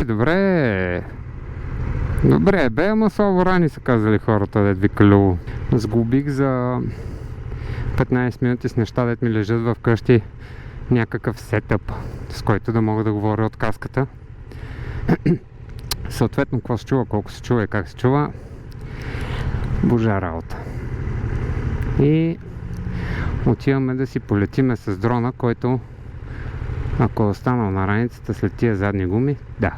Добре. Добре, бе, ама слабо рани са казали хората, дед ви клюво. Сглобих за 15 минути с неща, дед ми лежат в къщи някакъв сетъп, с който да мога да говоря от каската. Съответно, какво се чува, колко се чува и как се чува, божа работа. И отиваме да си полетиме с дрона, който, ако е останал на раницата след тия задни гуми, да,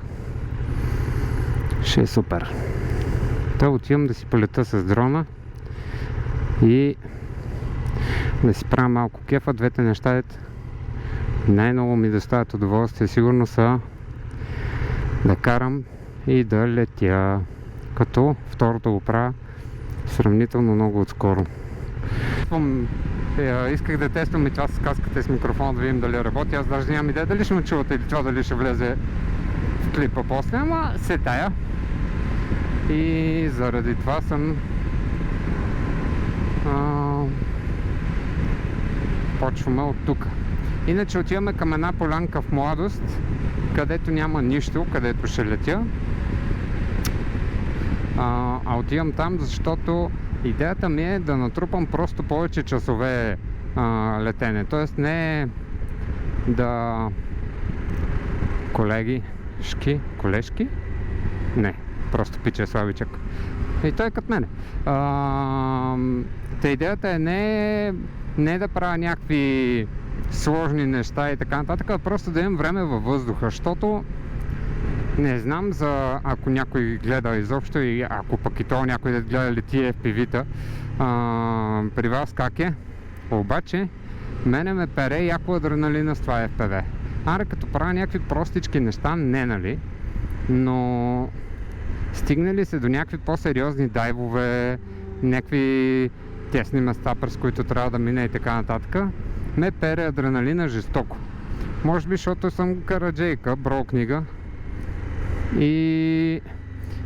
ще е супер. Та отивам да си полета с дрона и да си правя малко кефа. Двете неща, най-много ми доставят удоволствие, сигурно са да карам и да летя, като второто го правя сравнително много отскоро. Исках да тествам и това с каската и с микрофона, да видим дали работи. Аз даже нямам идея дали ще ме чувате или това дали ще влезе в клипа после, ама се тая. И заради това съм почваме от тук. Иначе отиваме към една полянка в Младост, където няма нищо, където ще летя. Отивам там, защото идеята ми е да натрупам просто повече часове летене. Тоест не да... колежки? Не, просто пиче слабичък. И той е като мене. Идеята е не да правя някакви сложни неща и така нататък, а просто да имам време във въздуха, защото не знам за ако някой гледа изобщо и ако пък и то някой да гледа ли тия FPV-та при вас как е, обаче мене ме пере яко адреналина с това FPV. Аре като правя някакви простички неща, не нали, но стигнали се до някакви по-сериозни дайвове, някакви тесни места, през които трябва да мина и така нататък, ме пере адреналина жестоко. Може би, защото съм караджейка, брол книга и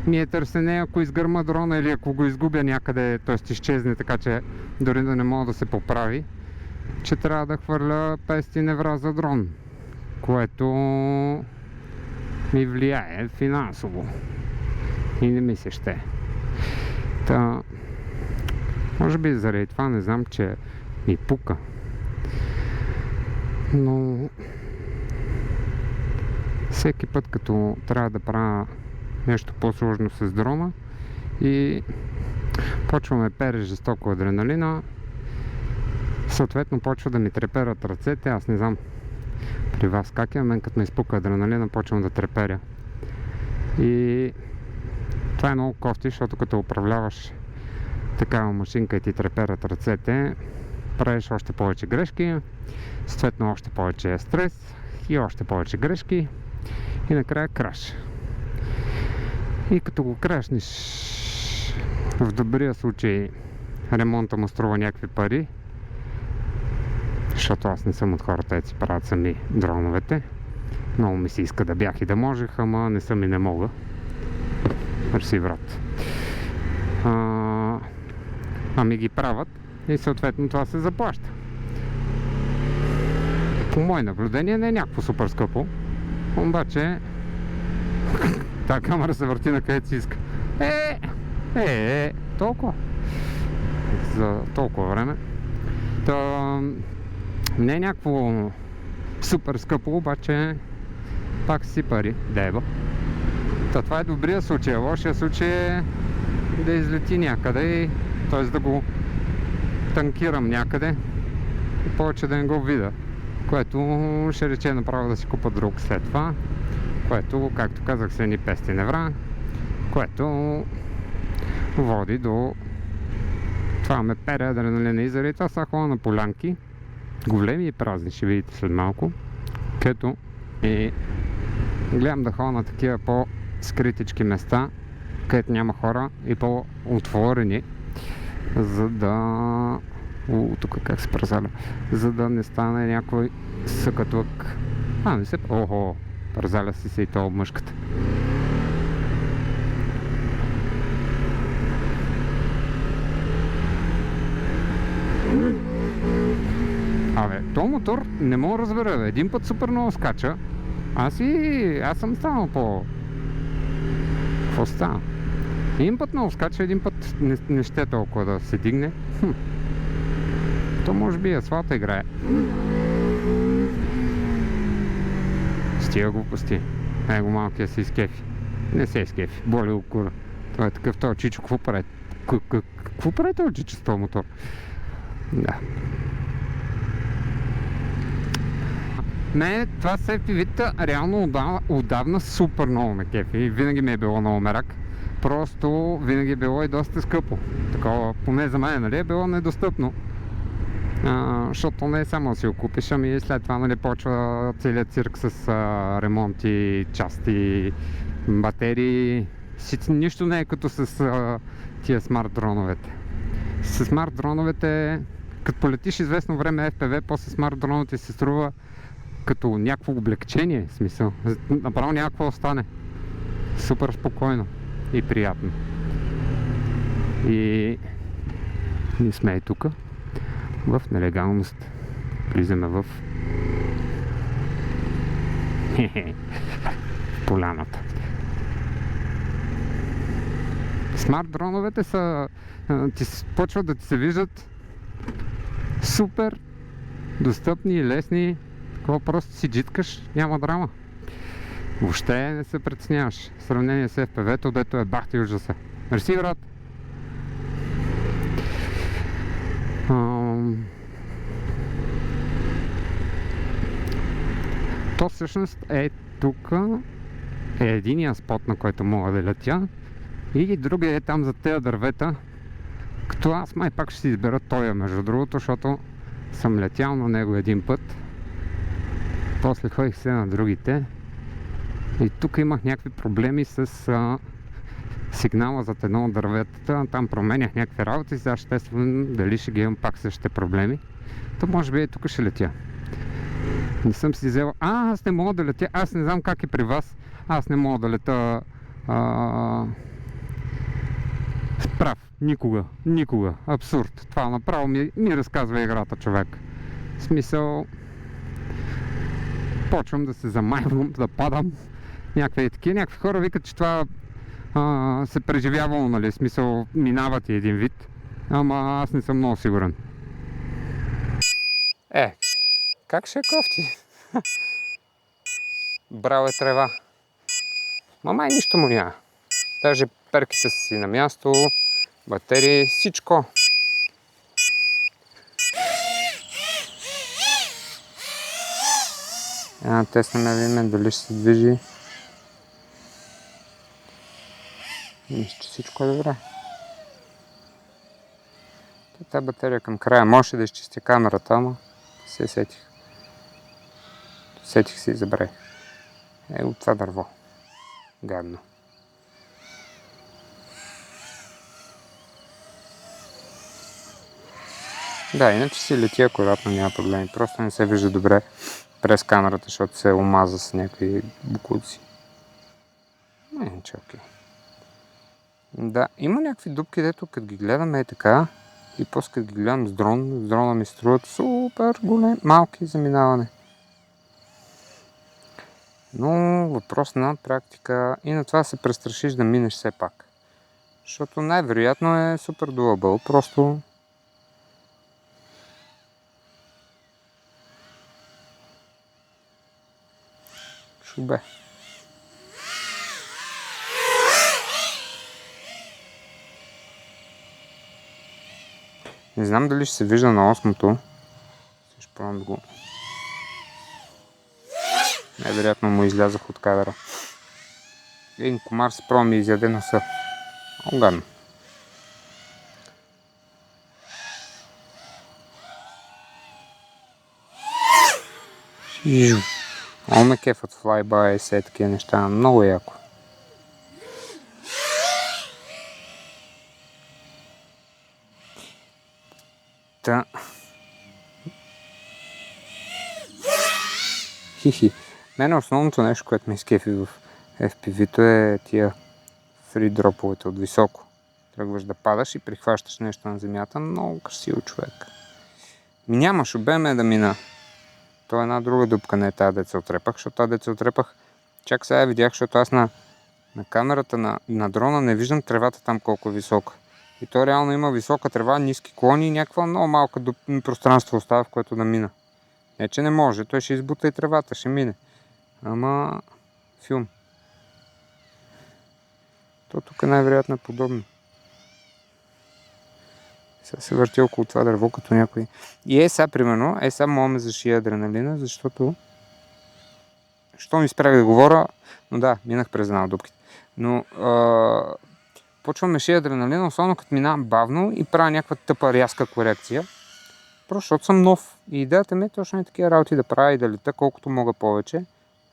ми е търсене, ако изгърма дрона или ако го изгубя някъде, т.е. изчезне, така че дори да не мога да се поправи, че трябва да хвърля 500 евро за дрон, което ми влияе финансово и не ми се ще. Та, може би заради това не знам, че ми пука. Но всеки път, като трябва да правя нещо по-сложно с дрона и почваме пере жестоко адреналина, съответно почва да ми треперят ръцете. Аз не знам при вас как е, мен като ме изпука адреналина, почвам да треперя. И това е много кофти, защото като управляваш такава машинка и ти треперят ръцете, правиш още повече грешки, съответно още повече стрес и още повече грешки и накрая краш. И като го крашнеш, в добрия случай ремонта му струва някакви пари, защото аз не съм от хората, които си правят сами дроновете. Много ми се иска да бях и да можех, ама не съм и не мога. Мерси, брат. Ами ги правят и съответно това се заплаща. По мое наблюдение не е някакво супер скъпо, обаче тази камера се върти на където си иска. Толкова. За толкова време. Не е някакво супер скъпо, обаче пак си пари, деба. Това е добрия случай. Лошия случай е да излети някъде, т.е. да го танкирам някъде и повече да не го видя, което ще рече направо да си купа друг след това, което, както казах, са ни 500 евра, което води до това ме пере адреналина и заради това са ходя на полянки, големи и празни, ще видите след малко, като и гледам да ходя на такива по-скритички места, където няма хора и по-отворени, за да... тук как се празаля, за да не стане някой съкатлък. Не се... Охо, празаля си се и то мъжката. То мотор не мога да разбера, един път супер много скача Аз съм станал по... Какво става? Един път много скача, един път не ще толкова да се дигне. То може би асфалта играе. С тия глупости. Его малкия се изкефи. Не се изкефи. Боли го кура. Това е такъв този чичо. Какво прави? Какво прави този чичо с този мотор? Да. Не, това с FPV-та реално отдавна супер много ме кефи. Винаги ми е било много мерак. Просто винаги е било и доста скъпо. Такова, поне за мен, нали, е било недостъпно. Защото не е само да си го купиш, ами след това, нали, почва целият цирк с ремонти, части, батерии. Нищо не е като с тия смарт дроновете. С смарт дроновете, като полетиш известно време FPV, после смарт дроновете се струва като някакво облегчение, в смисъл. Направо някакво остане. Супер спокойно и приятно. И ние сме и тук в нелегалност. Влизаме в поляната. Смарт дроновете са почват да ти се виждат супер достъпни и лесни. Такова просто си джиткаш, няма драма. Въобще не се притесняваш. В сравнение с FPV-то, дето е бахти ужаса. Мерси, брат! То всъщност е тук е единия спот, на който мога да летя, и другия е там за тези дървета, като аз май пак ще си избера тоя, между другото, защото съм летял на него един път, после ходих се на другите и тук имах някакви проблеми с сигнала зад едно от дърветата. Там променях някакви работи, сега ще тествам дали ще ги имам пак същите проблеми. То може би и тук ще летя. Не съм си взел... аз не мога да летя. Аз не знам как е при вас. Аз не мога да лета прав. Никога. Абсурд. Това направо ми разказва играта, човек. В смисъл... Почвам да се замайвам, да падам. Някакви хора викат, че това се преживявало, нали, в смисъл минават и един вид, ама аз не съм много сигурен. Как ще е кофти? Брал е трева. Мамай нищо му няма. Даже перките са си на място, батерии, всичко. Теснаме да видим дали ще се движи. Мисля, че всичко е добре. Тази батерия към края може да изчисти камерата, ама се сетих. Сетих се и забравих. От това дърво. Гадно. Да, иначе си лети акуратно, няма проблеми. Просто не се вижда добре през камерата, защото се омаза с някакви букуци. Иначе окей. Да, има някакви дупки, дето като ги гледаме така и после като ги гледам с дрона ми струват супер големи, малки за минаване. Но въпрос на практика и на това се престрашиш да минеш все пак. Защото най-вероятно е супер doable, просто... Шубе. Не знам дали ще се вижда на 8-то. Ще пробвам да го... Най-вероятно му излязах от кадъра. Един комар се пробва ми изяде носа. Гадно. Много ме кефът флайбай и все такива неща. Много яко. Та. Хихи. Мене основното нещо, което ме изкефи в FPV-то е тия фридроповете от високо. Тръгваш да падаш и прихващаш нещо на земята. Много красиво, човек. Нямаш обеме да мина. То е една друга дупка, не е тази деца отрепах, защото тази деца отрепах. Чак сега я видях, защото аз на камерата на дрона не виждам тревата там колко е висока. И то реално има висока трева, ниски клони и някаква много малка пространство остава, в което да мина. Не, че не може, той ще избута и тревата, ще мине. Ама филм. То тук най-вероятно е подобно. Сега се върти около това дърво, като някой. И сега, примерно, сега мога ме зашия адреналина, защото що ми спрях да говоря, но да, минах през една от дупките. Но почвам ме шия адреналина, особено като минавам бавно и правя някаква тъпа рязка корекция. Просто защото съм нов. И идеята ми е точно и такива работи да правя и да лета колкото мога повече,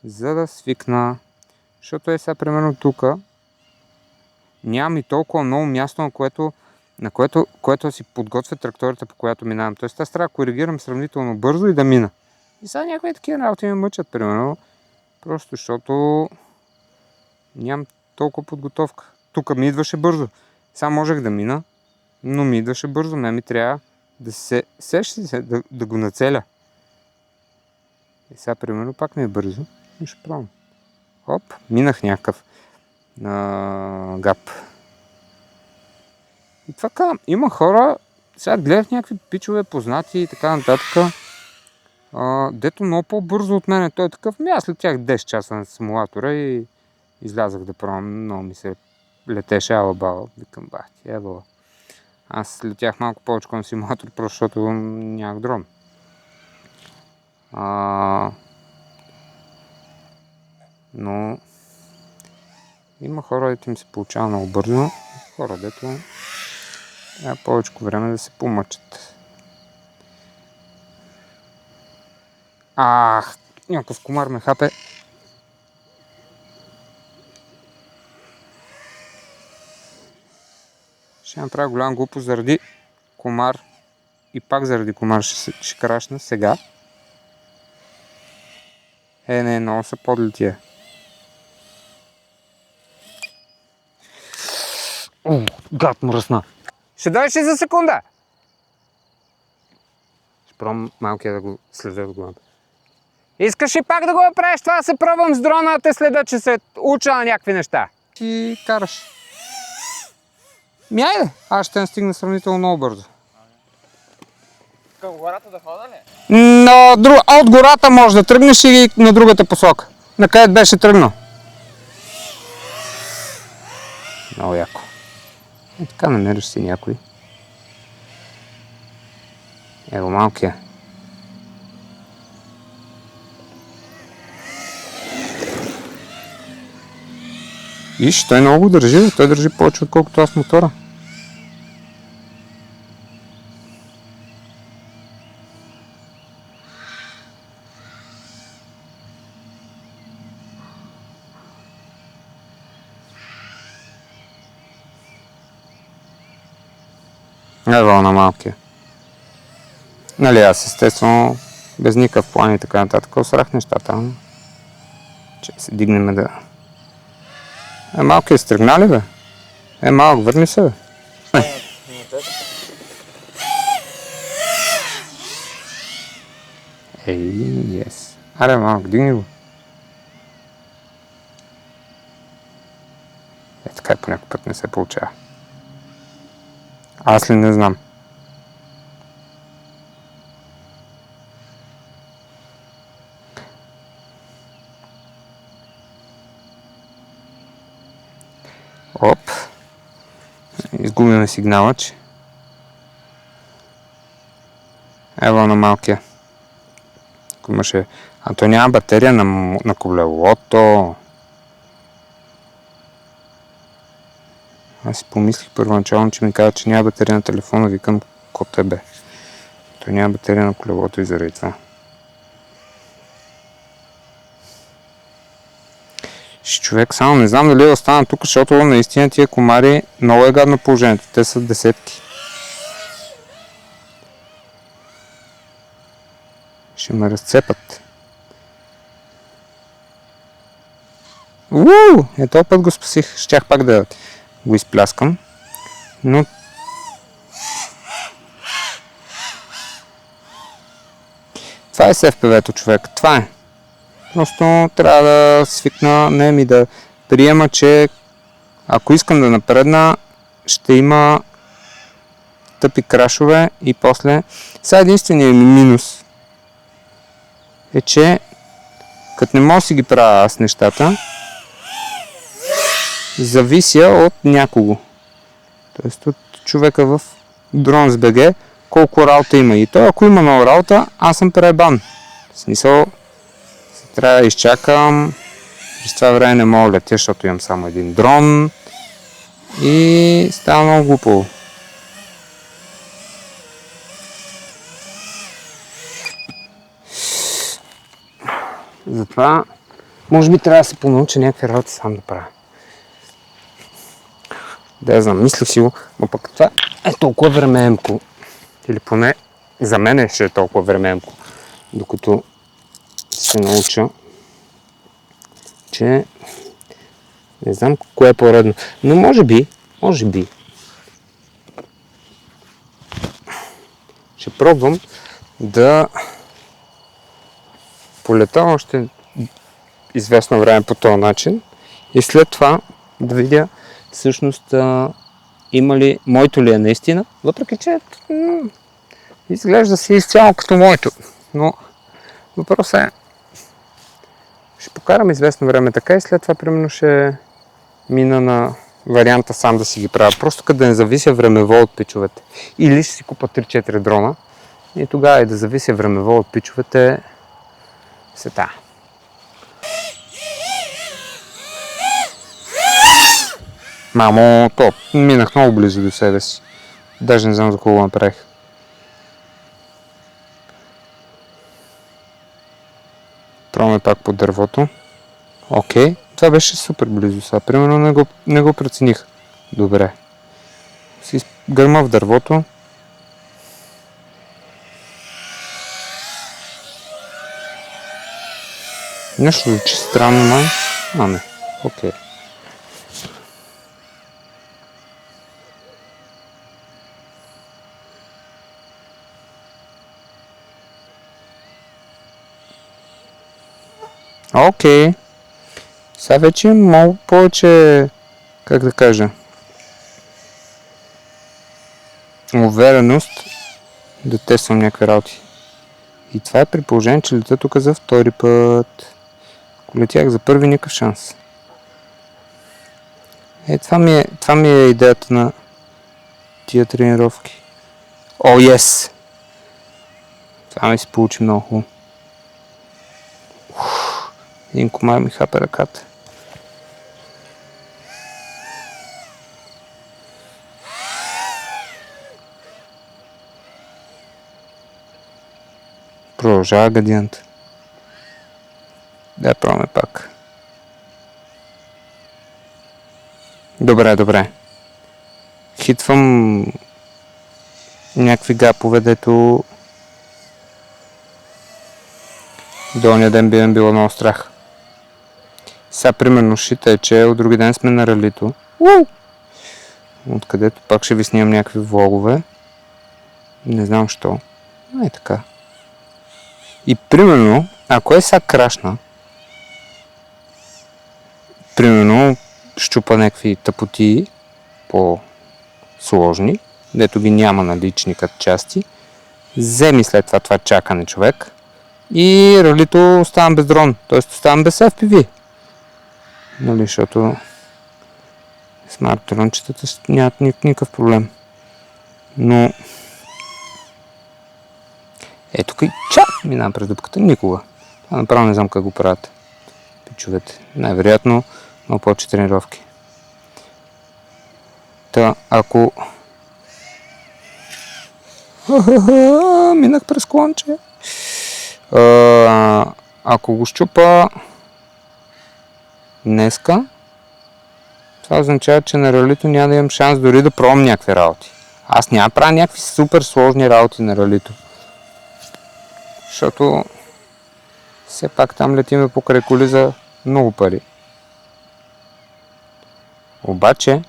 за да свикна. Защото сега, примерно тук, нямам и толкова много място, на което си подготвя траекторията, по която минавам. Тоест аз трябва да коригирам сравнително бързо и да мина. И сега някакви такива работи ме мъчат, примерно. Просто защото нямам толкова подготовка. Тук ми идваше бързо. Сега можех да мина, но ми идваше бързо. Ми трябва да го нацеля. И сега, примерно, пак ми е бързо. И ще пробвам. Хоп, минах някакъв гап. И това казвам, има хора, сега гледах някакви пичове, познати и така нататък, дето много по-бързо от мен. Той е такъв, аз летях 10 часа на симулатора и излязах да пробвам. Много ми се летеше ала-бала. Викам, бах ти, ебала. Аз летях малко повече на симулатор, просто защото нямах дрон. Но има хора, дето им се получава много бързо. Хора, дето трябва повече време да се помъчат. Някакъв комар ме хапе. Ще направя голям глупост заради комар и пак заради комар ще крашна сега. Не, много са подли тия. Гад мръсна. Ще дойдеш ли за секунда? Ще пробвам малкия да го следя от главата. Искаш ли пак да го направиш това, да се пробвам с дрона, да те следа, че се уча на някакви неща? Ти караш. Айде, аз ще стигна сравнително много бързо. Към гората да хода ли? От гората може да тръгнеш и на другата посока. На където беше тръгнал. Много яко. И така намериш си някой. Ево малкия. Виж, той много държи, той държи повече отколкото аз мотора. Ево на малкия. Нали аз естествено без никакъв план и така нататък осрах нещата. Че се дигнем да... малкия стръгна ли бе? Малък, върни се бе. Yes. Аре малък, дигни го. Така и по някой път не се получава. Аз ли не знам. Оп. Изгубяме сигнала, че. Ево на малкия. Ако имаше... то няма батерия на колелото. Аз си помислих първоначално, че ми каза, че няма батерия на телефона. Викам, ко тебе. Той няма батерия на колелото и заради това. Човек, само не знам дали да остана тук, защото наистина тия комари много е гадно положението. Те са десетки. Ще ме разцепат. Този път го спасих. Щях пак да го изпляскам. Но... Това е FPV-то, човек. Това е. Просто трябва да свикна, да приема, че ако искам да напредна, ще има тъпи крашове и после. Сега единственият ми минус е, че като не мога да си ги правя аз нещата, завися от някого. Тоест от човека в Drones.bg колко работа има. И то, ако има много работа, аз съм пребан. В смисъл, трябва да изчакам. През това време не мога да летя, защото имам само един дрон. И става много глупо. Затова, може би трябва да се понауча някакви работи сам да правя. Да я знам, мислих си го, но пък това е толкова времеемко. Или поне за мен ще е толкова времеемко, докато се науча, че не знам кое е по-редно. Но може би, ще пробвам да полета още известно време по този начин и след това да видя всъщност има ли, моето ли е наистина, въпреки че изглежда си изцяло като моето, но въпросът е, ще покарам известно време така и след това примерно ще мина на варианта сам да си ги правя, просто като да не завися времево от пичовете. Или ще си купа 3-4 дрона и тогава и да завися времево от пичовете сета. Мамо, топ, минах много близо до себе си. Даже не знам за кого направих. Пробваме пак по дървото. Окей, това беше супер близо сега. Примерно не го прецених. Добре. Си гърма в дървото. Нещо звучи странно, май. А, не. Окей. Окей. Сега вече имам много повече, как да кажа, увереност да тествам някакви работи. И това е при положение, че лета тук за втори път. Ако летях за първи, никакъв шанс. Това ми е идеята на тия тренировки. О, ес! Това ми се получи много хубаво. Един комар ми хапе ръката. Продължава гадиянта. Да, пробваме пак. Добре. Хитвам някакви гапове, дето долния ден би ме било много страх. Сега примерно шита е, че от други ден сме на ралито. Откъдето пак ще ви снимам някакви влогове. Не знам що. Но е така. И примерно, ако е сега крашна, примерно щупа някакви тъпоти по-сложни, дето ги няма налични като части, вземи след това чакане, човек, и ралито оставам без дрон, т.е. оставам без FPV. Нали, защото смарт дрончетата нямат никакъв проблем. Но ето тук и минавам през дупката. Никога. Това направо не знам как го правят пичовете. Най-вероятно много повече тренировки. Та, ако минах през клонче. Ако го щупа днеска, това означава, че на ралито няма да имам шанс дори да пробвам някакви работи. Аз няма да правя някакви супер сложни работи на ралито. Защото все пак там летиме покрай коли за много пари. Обаче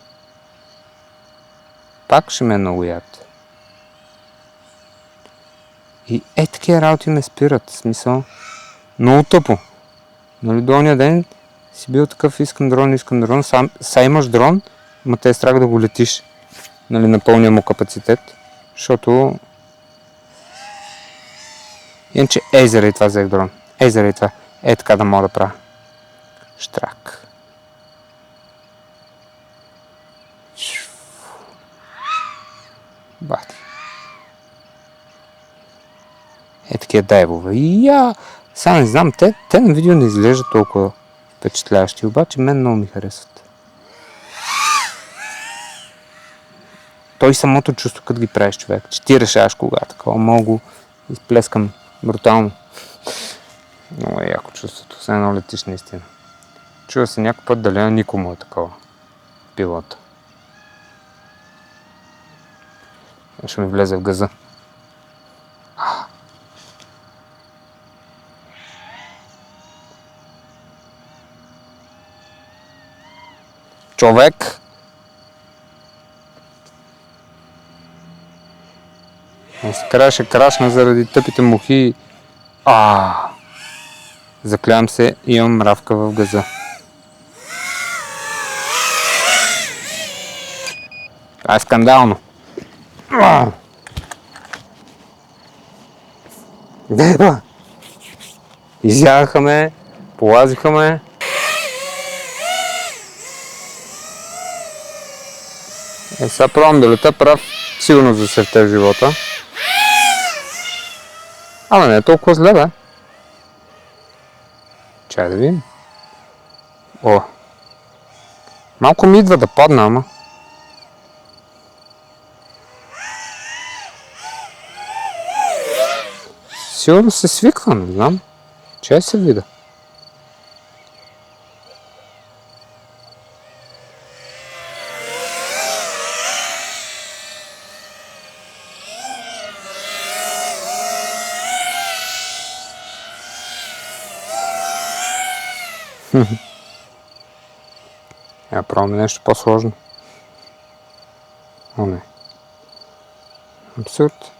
пак ще ме е много яд. И такива работи ме спират. В смисъл, много тъпо. Нали, долния ден си бил такъв, искам дрон, са имаш дрон, ма те е страх да го летиш, нали, на пълния му капацитет, защото иначе заради това взех дрон, заради това, така да мога да правя. Штрак. Бати. Такива дайвове. Сега не знам, те на видео не изглеждат толкова впечатляващи, обаче мен много ми харесват. Той самото чувство, като ги правиш, човек, че ти решаваш кога такова, мога го изплескам брутално. Много е яко чувството, все едно летиш наистина. Чува се някой път дали никому е такова пилота. Ще ми влезе в газа. Човек! Накрая ще крашна заради тъпите мухи. Заклявам се, имам мравка в газа. Това е скандално. Деба! Изяха ме, полазиха ме. Сега пробвам да лета прав, сигурно за севте в живота. Ама не е толкова зле, бе. Чай да видим. Малко ми идва да падна, ама. Сигурно се свиква, не знам. Чай се вида. Пробваме нещо по-сложно. Не. Абсурд.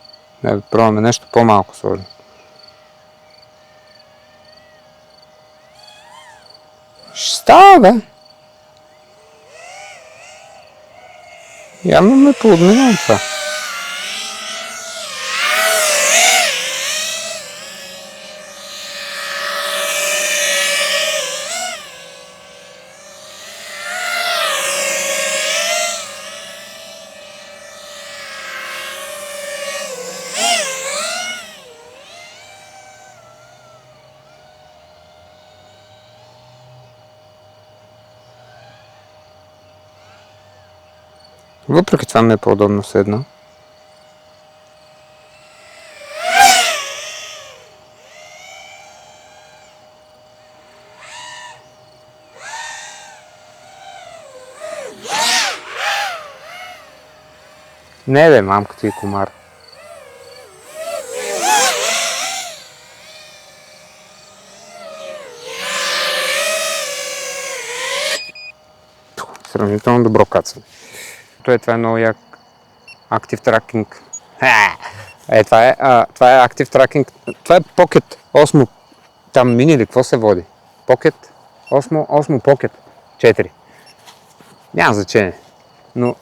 Пробваме нещо по-малко сложно. Ще става, бе. Явно ме поотминам това. Въпреки това ми е по-удобно с едно. Не бе, мамка ти е комар. Сравнително добро кацане. Това е много як Active Tracking. Това е Active Tracking. Това е Pocket Osmo. Там мини или какво се води? Pocket Osmo Pocket 4. Няма значение. Но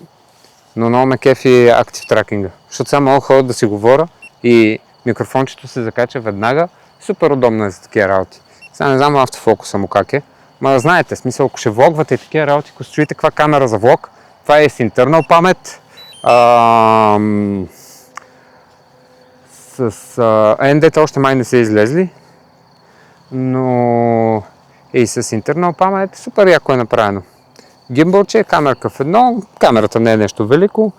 много ме кефи Active Tracking. Защото сега мога ходя да си говоря и микрофончето се закача веднага. Супер удобно е за такива работи. Сега не знам автофокуса му как е. Ма да знаете, смисъл, ако ще влогвате и такива работи, ако стоите каква камера за влог, това е с internal памет, с ND-та още май не са излезли, но и с internal памет супер яко е направено. Гимбълче, камерка в едно, камерата не е нещо велико,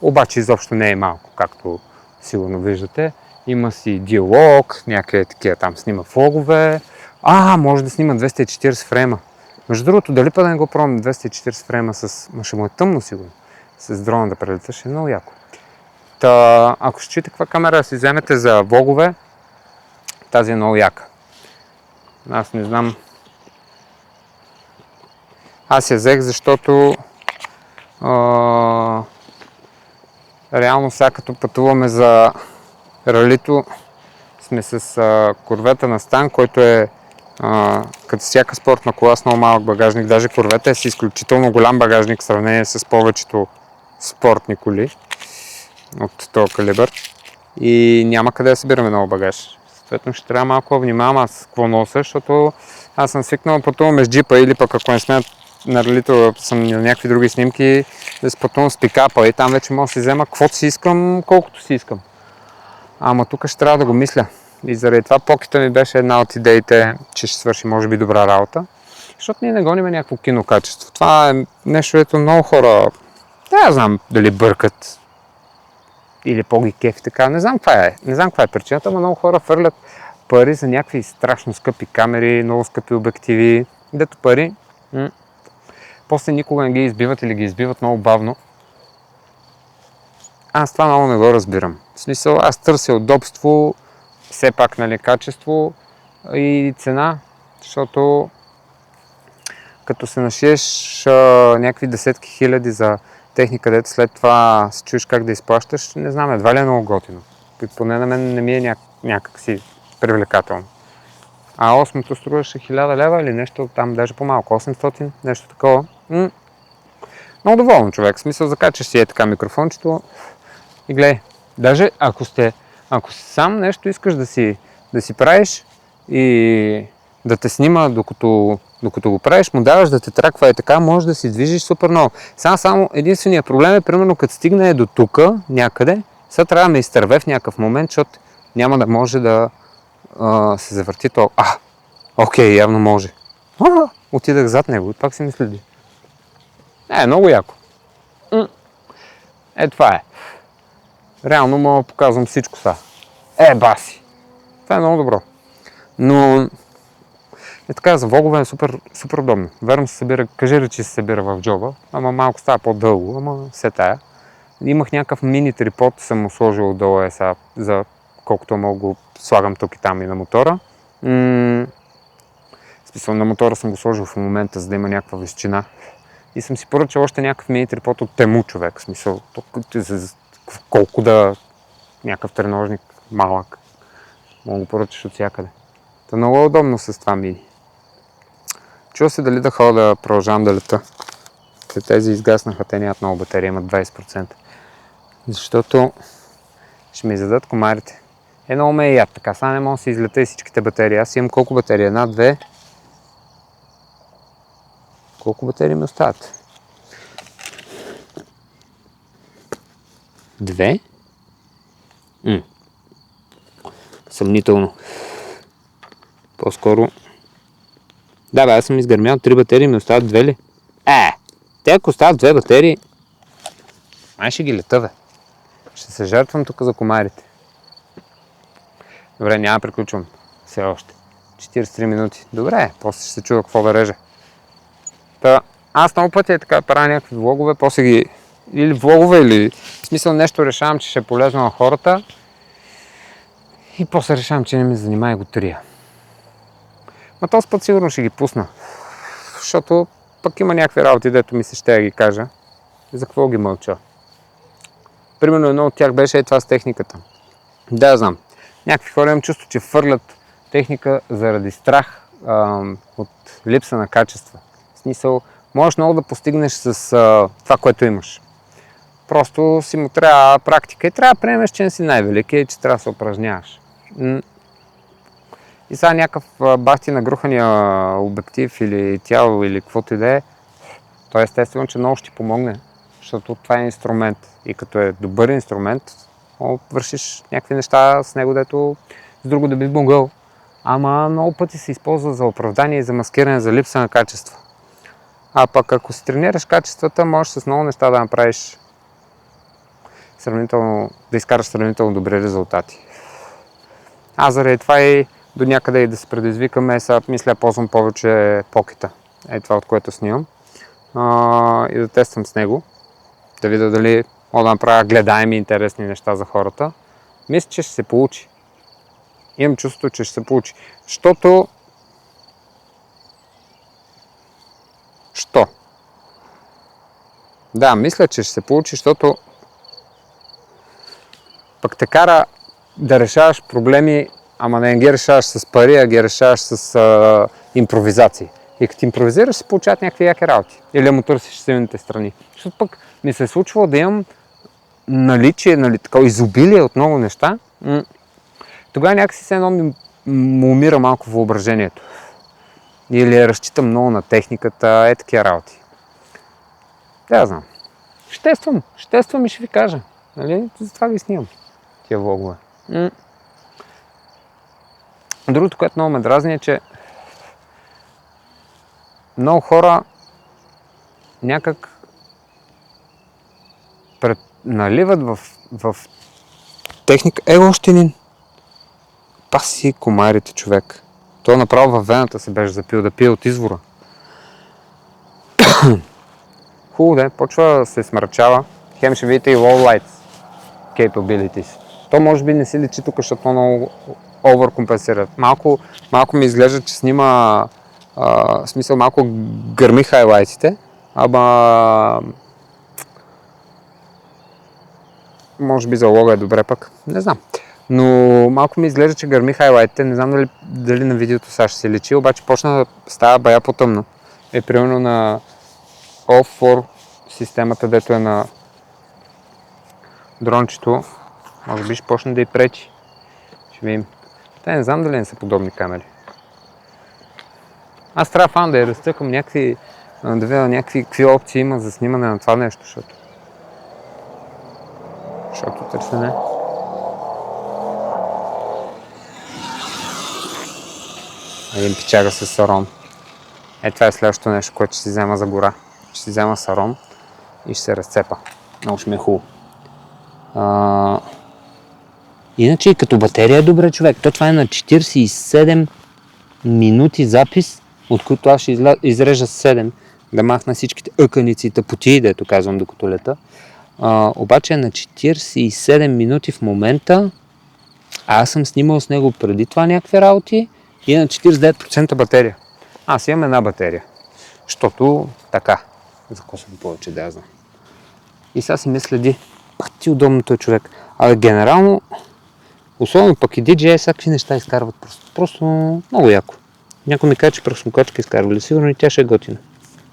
обаче изобщо не е малко, както сигурно виждате. Има си диалог, някъде такива там снима влогове, може да снима 240 фрейма. Между другото, дали па да не го пробвам 240 фрейма ще му е тъмно сигурно, с дрона да прелеташ, е много яко. Ако ще чуете каква камера да си вземете за влогове, тази е много яка. Аз не знам. Аз я взех, защото реално сега като пътуваме за ралито сме с корвета на Стан, който е като всяка спортна кола с много малък багажник. Даже корвета е с изключително голям багажник в сравнение с повечето спортни коли от този калибър. И няма къде да събираме много багаж. Съответно ще трябва малко да внимавам аз какво нося, защото аз съм свикнал да пътувам с джипа или пък ако не смеят на ралито съм на някакви други снимки, да се пътувам с пикапа и там вече мога да си взема каквото си искам, колкото си искам. Ама тук ще трябва да го мисля. И заради това покета ми беше една от идеите, че ще свърши може би добра работа. Защото ние не гоним някакво кинокачество. Това е нещо, ето много хора, да знам дали бъркат или по-ги кефи така. Не знам каква е причината, но много хора фърлят пари за някакви страшно скъпи камери, много скъпи обективи. Дето пари, после никога не ги избиват или ги избиват много бавно. Аз това много не го разбирам. В смисъл, аз търся удобство, все пак, нали, качество и цена, защото като се нашиеш някакви десетки хиляди за техника, дето след това се чуеш как да изплащаш, не знам, едва ли е много готино. Поне на мен не ми е някак си привлекателно. А 8-то струваше 1000 лева или нещо там, даже по-малко, 800, нещо такова. Много доволен човек, в смисъл закачаш си така микрофончето и гледай. Даже ако сам нещо искаш да си правиш и да те снима докато го правиш, му даваш да те траква и така, може да си движиш супер много. Само единственият проблем е, примерно, като стигне до тука някъде, сега трябва да ме изтърве в някакъв момент, защото няма да може да се завърти то. Окей, явно може. Отидах зад него и пак си ми следи. Много яко. Това е. Реално мога да показвам всичко сега. Баси! Това е много добро. Но така, за влогове е супер удобно. Верно се събира, кажи речи се събира в джоба, ама малко става по-дълго, ама все тая. Имах някакъв мини трипод, съм му сложил отдолу сега, за колкото мога го слагам тук и там и на мотора. В смисъл, на мотора съм го сложил в момента, за да има някаква височина. И съм си поръчал още някакъв мини трипод от Тему, човек. В смисъл, колко да някакъв треножник малък. Мога го поръчаш от всякъде. Та много е удобно с това мини. Чува се дали да ходя да продължавам да лета. Тези изгаснаха, те нямат много батерия, имат 20%. Защото ще ми издадат комарите. Много ме е яд, така сега не мога да се излета и всичките батерии. Аз имам колко батерии? Една, две. Колко батерии ми остават? Две? Съмнително. По-скоро... Да, аз съм изгърмял 3 батерии, ми остават 2 ли? Те ако остават 2 батерии... ще ги лета, бе. Ще се жертвам тук за комарите. Добре, няма приключвам. Все още. 43 минути. Добре, после ще се чува какво да режа. Аз много пъти така правя някакви влогове, после ги... Или влогове, или... В смисъл нещо решавам, че ще е полезно на хората. И после решавам, че не ми занимава и го трия. Този път сигурно ще ги пусна. Защото пък има някакви работи, дето ми се ще да ги кажа. За какво ги мълча? Примерно едно от тях беше това с техниката. Да, знам. Някакви хора имам чувство, че фърлят техника заради страх от липса на качество. В смисъл, можеш много да постигнеш с това, което имаш. Просто си му трябва практика и трябва да приемеш, че не си най-велики и че трябва да се упражняваш. И сега някакъв бахти нагрухания обектив или тяло или каквото и да е, то естествено, че много ще ти помогне, защото това е инструмент и като е добър инструмент, вършиш някакви неща с него, дето с друго да би могъл. Ама много пъти се използва за оправдание и за маскиране, за липса на качество. А пък ако си тренираш качествата, можеш с много неща да направиш да изкараш сравнително добри резултати. Аз заради това и до някъде и да се предизвикаме, сега мисля, ползвам повече покета. Това, от което снимам. И да тествам с него. Да видя дали мога да направя гледаеми интересни неща за хората. Мисля, че ще се получи. Имам чувството, че ще се получи. Що? Да, мисля, че ще се получи, защото пък те кара да решаваш проблеми, ама не ги решаваш с пари, а ги решаваш с импровизации. И като импровизираш, се получават някакви яки работи. Или му търсиш силните страни. Защото пък ми се е случвало да имам наличие, нали, такова изобилие от много неща. Тогава някакси се едно му умира малко въображението. Или разчитам много на техниката, такива работи. Да, знам. Ще тествам и ще ви кажа. Нали? Затова ви снимам тия влогове. Другото, което много ме дразни е, че много хора някак наливат в техника. Още един. Паси комарите, човек. Той направо във вената се беше запил да пие от извора. Хубаво да е, почва да се смрачава. Хем ще видите и low lights capabilities. То може би не си личи тук, защото много overcompensират. Малко ми изглежда, че снима в смисъл малко гърми хайлайтите, ама може би за лога е добре пък, не знам. Но малко ми изглежда, че гърми хайлайтите, не знам дали на видеото сега ще се личи, обаче почна да става бая по-тъмно. Примерно на All4 системата, дето е на дрончето, може би ще почне да й пречи. Ще видим. Те не знам дали не са подобни камери. Аз трябва да я разцъкам да видя някакви опции има за снимане на това нещо, защото търсене. Един пичага с сарон. Това е следващото нещо, което ще си взема за гора. Ще си взема сарон и ще се разцепа. Много ще ми е хубаво. Иначе и като батерия е добре, човек. Това е на 47 минути запис, от които аз ще изрежа 7, да махна всичките ъканици и тъпотии, дето казвам докато лета. Обаче на 47 минути в момента, аз съм снимал с него преди това някакви работи и на 49% батерия. Аз имам една батерия, защото така, за какво съм повече да я знам. И сега си ме следи, ти удобното е, човек. Але генерално, особено пък и DJI всякакви неща изкарват просто много яко. Някой ми каже, че пръснокачка изкарвали, сигурно и тя ще е готина.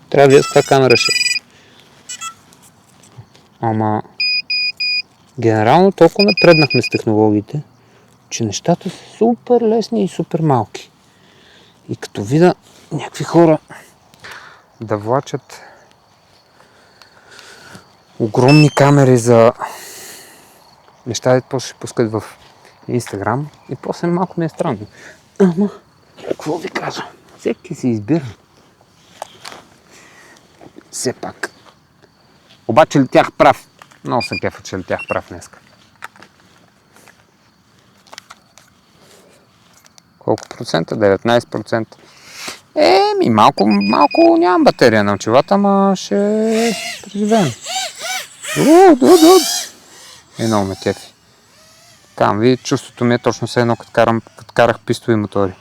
Трябва да видя с каква камера ще е. Ама генерално толкова напреднахме с технологиите, че нещата са супер лесни и супер малки. И като видя някакви хора да влачат огромни камери за неща, дето после ще пускат в Инстаграм и после малко ми е странно. Ама, какво ви кажа? Всеки си избира. Все пак. Обаче летях прав. Много се кефа, че летях прав днеска. Колко процента? 19%. Малко нямам батерия на очилата, ама ще преживеем. Много ме кефи. Там ви чувството ми е точно все едно, като карах пистови мотори.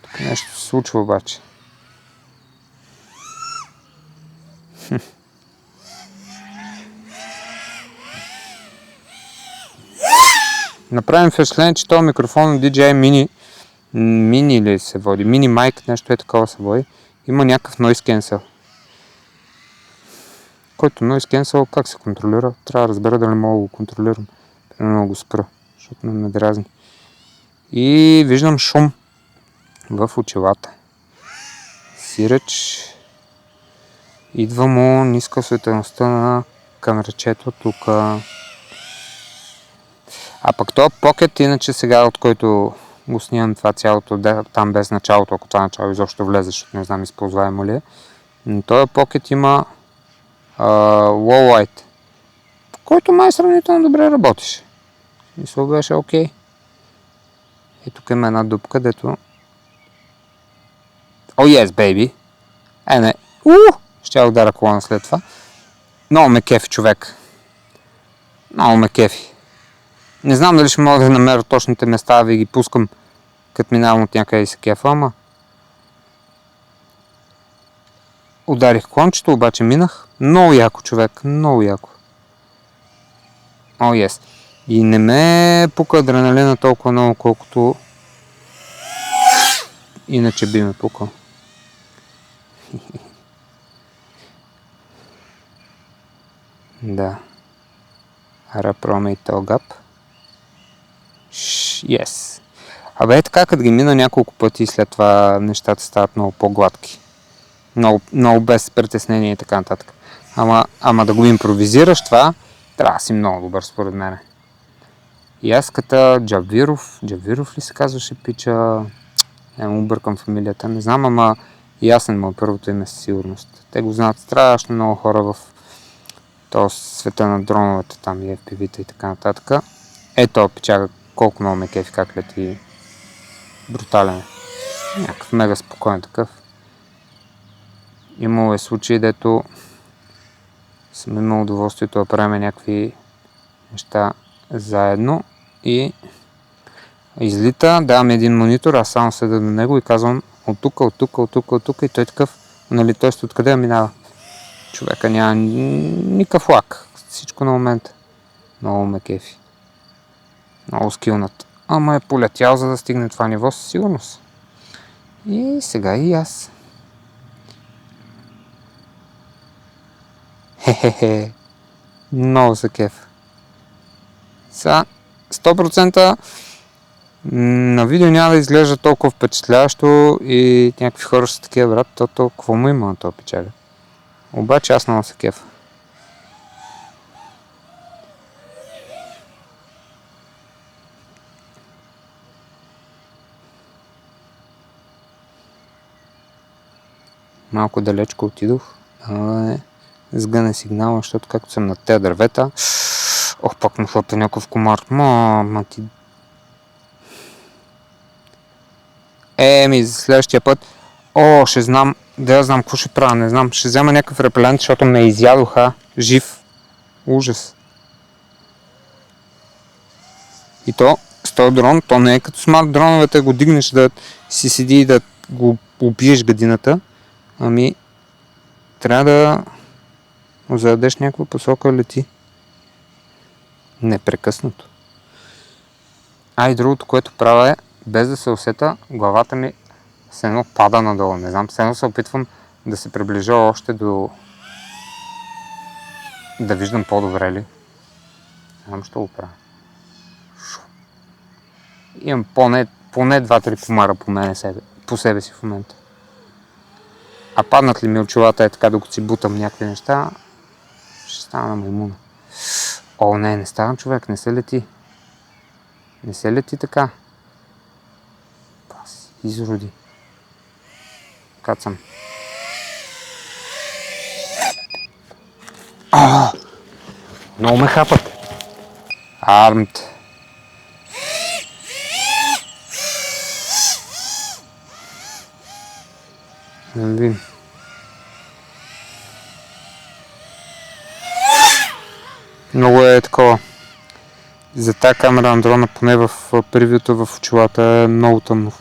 Тук нещо се случва обаче. Направим впечатление, че този микрофон DJI Mini ли се води? Mini Mic, нещо е такова се води. Има някакъв noise cancel. Който noise cancel как се контролира? Трябва да разбера дали мога да го контролирам. Примерно го спра, защото ме дразни. И виждам шум в очилата. Сиреч. Идва му ниска осветеността на камерчето тук. А пък този Pocket, иначе сега, от който го снимам това цялото, там без началото, ако това начало изобщо влезе, защото не знам използваемо ли е. Но този Pocket има low light, който май сравнително добре работеше. Мисля, беше окей. И тук има една дупка, дето... Oh yes, baby! Не. Ще я удара колона след това. Много ме кефи, човек. Много ме кефи. Не знам дали ще мога да намеря точните места, да ви ги пускам, като минавам от някъде и се кефа, ама... Ударих клончето, обаче минах. Много яко, човек, много яко. О, yes. И не ме пука адреналина толкова много, колкото иначе би ме пукал. Да. Рапроме и Телгап. Yes. Абе, така, като ги мина няколко пъти и след това нещата стават много по-гладки. Много без притеснение и така нататък. Ама да го импровизираш това, трябва да си много добър според мен. Яската Джавиров ли се казваше пича? Не му бъркам фамилията, не знам, ама ясен му е първото име със сигурност. Те го знаят страшно много хора в този света на дроновете, там и FPV-та и така нататък. Ето пичага колко много ме кефи, как лети. Брутален. Някакъв мега спокоен такъв. Имало е случаи, дето съм имал удоволствието да правим някакви неща заедно и излита, давам един монитор, аз само седа на него и казвам от тук и той такъв, нали, т.е. откъде минава. Човека няма никакъв лак, всичко на момента. Много ме кефи. Много скилнат. Ама е полетял, за да стигне това ниво със сигурност. И сега и аз. Хе-хе-хе. Много се кеф. Сега 100% на видео няма да изглежда толкова впечатляващо и някакви хора са такива, брат, то какво му има на този печага. Обаче аз много се кефа. Малко далечко отидох, сгъне сигнала, защото както съм на тези дървета, пак му хлапа някакъв комар. Ма ти... За следващия път, ще знам, да знам какво ще правя, не знам, ще взема някакъв репелент, защото ме изядоха жив. Ужас. И то, с този дрон, то не е като смарт дроновете, го дигнеш да си седи и да го убиеш гадината, ами трябва да зададеш някаква посока лети. Непрекъснато. И другото, което правя е, без да се усета, главата ми все едно пада надолу. Не знам, все едно се опитвам да се приближа още до... да виждам по-добре ли. Не знам, що го правя. Имам поне 2-3 комара по себе си в момента. А паднат ли ми очилата така, докато си бутам някакви неща, ще стана на маймуна. Не стана, човек, не се лети. Не се лети така. Паси, изроди. Кацам. Много ме хапат. Армт. Да видим. Много е такова. За тази камера на дрона, поне в превюто в очилата е много тъмно,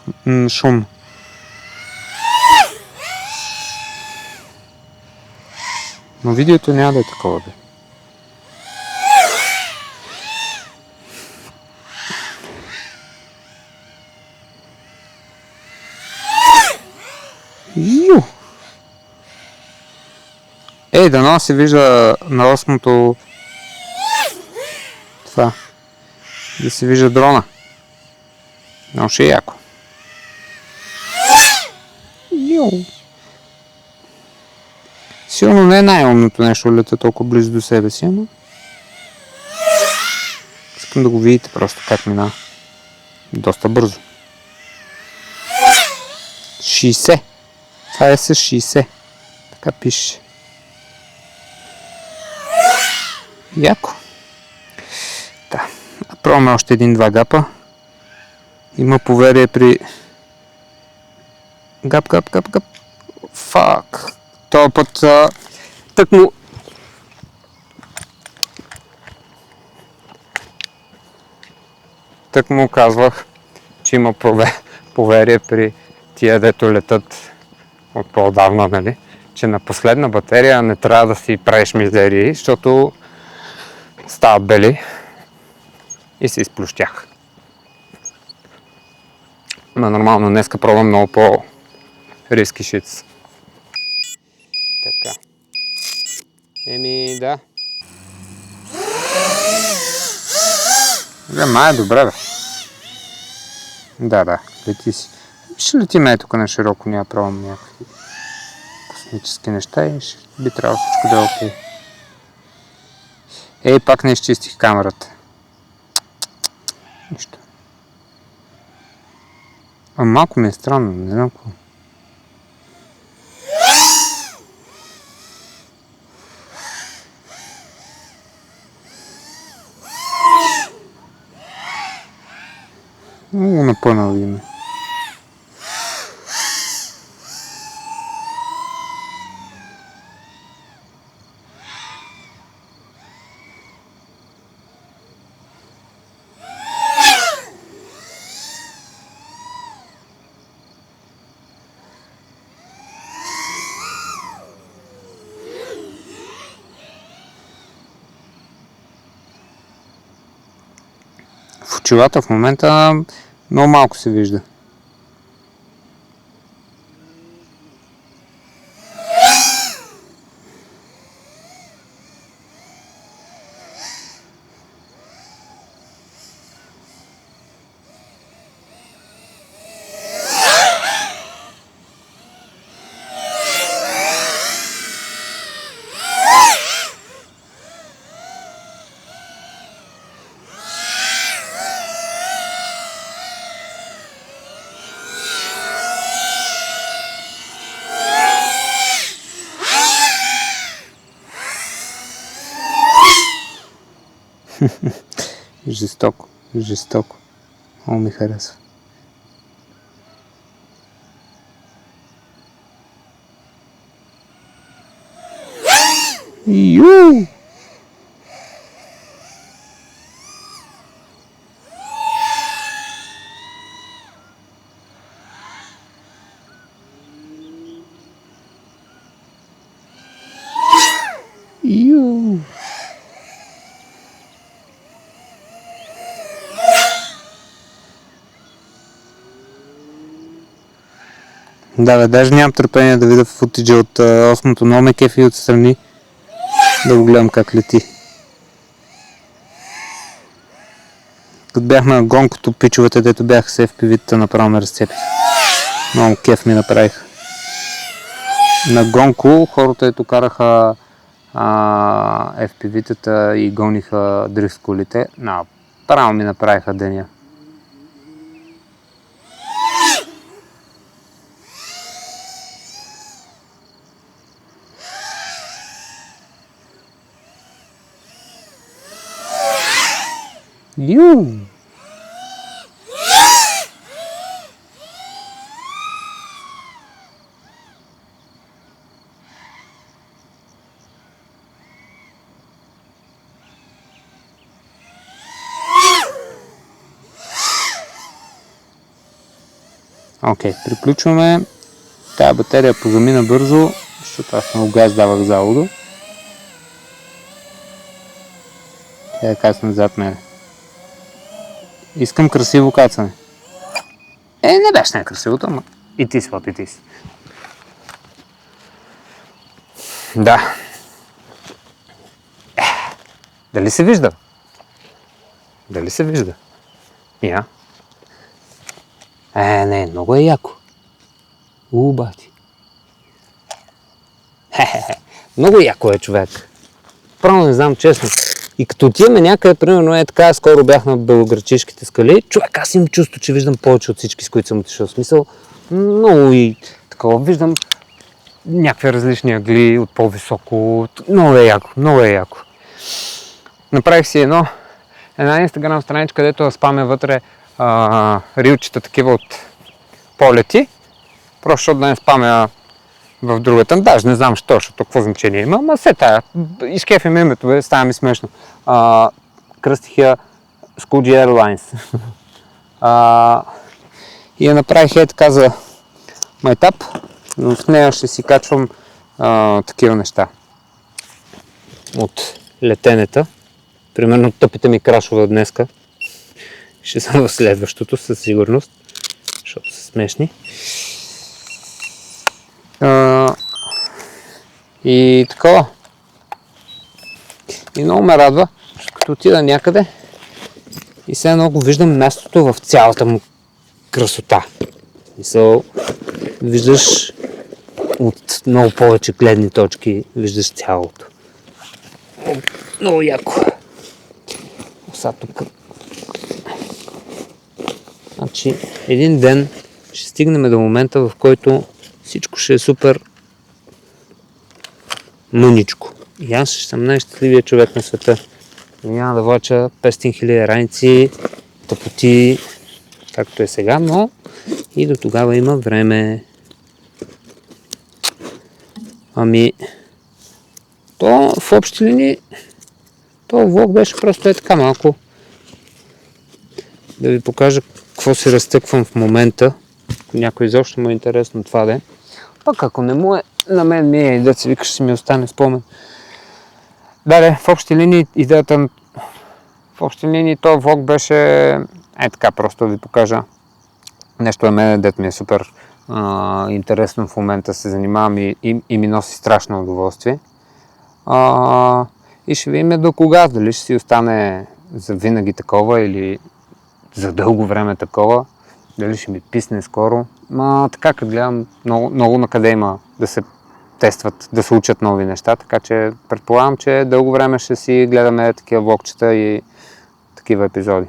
шумно. Но видеото няма да е такова, бе. Дано се вижда на 8-то това. Да се вижда дрона. Но ще е яко. Сигурно не е най-умното нещо лета толкова близо до себе си, но искам да го видите просто как минава. Доста бързо. 60. Това е с 60. Така пише. Яко. Да. Пробваме още 1-2 гапа. Има поверие при... Гап. Фак. Това път тък му казвах, че има поверие при тия, дето летат от по-отдавна, нали? че на последна батерия не трябва да си правиш мизерии, защото стават бели и се изплющях. Но нормално, днеска пробвам много по-риски шиц. Така. Да. Май е добре, бе. Да, лети си. Ще летим тук на широко, няма пробвам някакви космически неща и би трябвало всичко да е окей. Пак не изчистих камерата. Нищо. Малко ми е странно, не знам какво. Много напънал име. В очилата в момента много малко се вижда. Жестоко. Много ми харесва. Ю! Да, даже нямам търпение да видя футиджа от осмото, но ме кефи отстрани да го гледам как лети. Като бях на гонкото, пичовете, дето бяха с FPV-та, направо ме разцепих. Много кеф ми направиха. На гонко хората ето караха FPV-тата и гониха дрифт колите. Право ми направиха деня. Ю! Окей, приключваме. Тая батерия позамина бързо, защото аз много газ давах завода. Тя е кацна зад мене. Искам красиво кацане. Не беше най-красивото, ама и ти си. Да. Дали се вижда? Я. Не, много е яко. Бати. Много яко е, човек. Право не знам, честно. И като отиваме някъде, примерно така, скоро бях на Белоградчишките скали, човек, аз имам чувство, че виждам повече от всички, с които съм отишъл. Смисъл, много и такова. Виждам някакви различни ъгли от по-високо. Много е яко. Направих си една инстаграм страничка, където спамя вътре рилчета такива от полети. Просто защото да не спамя в другата. Даже не знам защото какво значение има, ама все тая. Изкефим името, става ми смешно. Кръстих я Skuji Airlines. И я направих така за майтап. В нея ще си качвам такива неща. От летенета. Примерно тъпите ми крашове от днеска. Ще съм в следващото със сигурност, защото са смешни. И такова. И много ме радва, като отида някъде и сега много виждам мястото в цялата му красота. Виждаш от много повече гледни точки, виждаш цялото. Много яко. Сега тук. Значи, един ден ще стигнем до момента, в който всичко ще е супер мъничко. И аз ще съм най-щастливия човек на света. Няма да влача 500 000 раници, тъпоти, както е сега, но и до тогава има време. Ами, то в общи линии, то влог беше просто е така малко. Да ви покажа какво се разтъквам в момента. Някой изобщо му е интересно това да е. Пък ако не му е, на мен ми е и да се викаш, ще ми остане спомен. Да, в общи линии идеята, в общи линии този влог беше така, просто да ви покажа нещо на мен, дето ми е супер интересно в момента, се занимавам и ми носи страшно удоволствие. И ще видим до кога, дали ще си остане за винаги такова или за дълго време такова, дали ще ми писне скоро. Така като гледам, много на къде има да се тестват, да се учат нови неща, така че предполагам, че дълго време ще си гледаме такива влогчета и такива епизоди.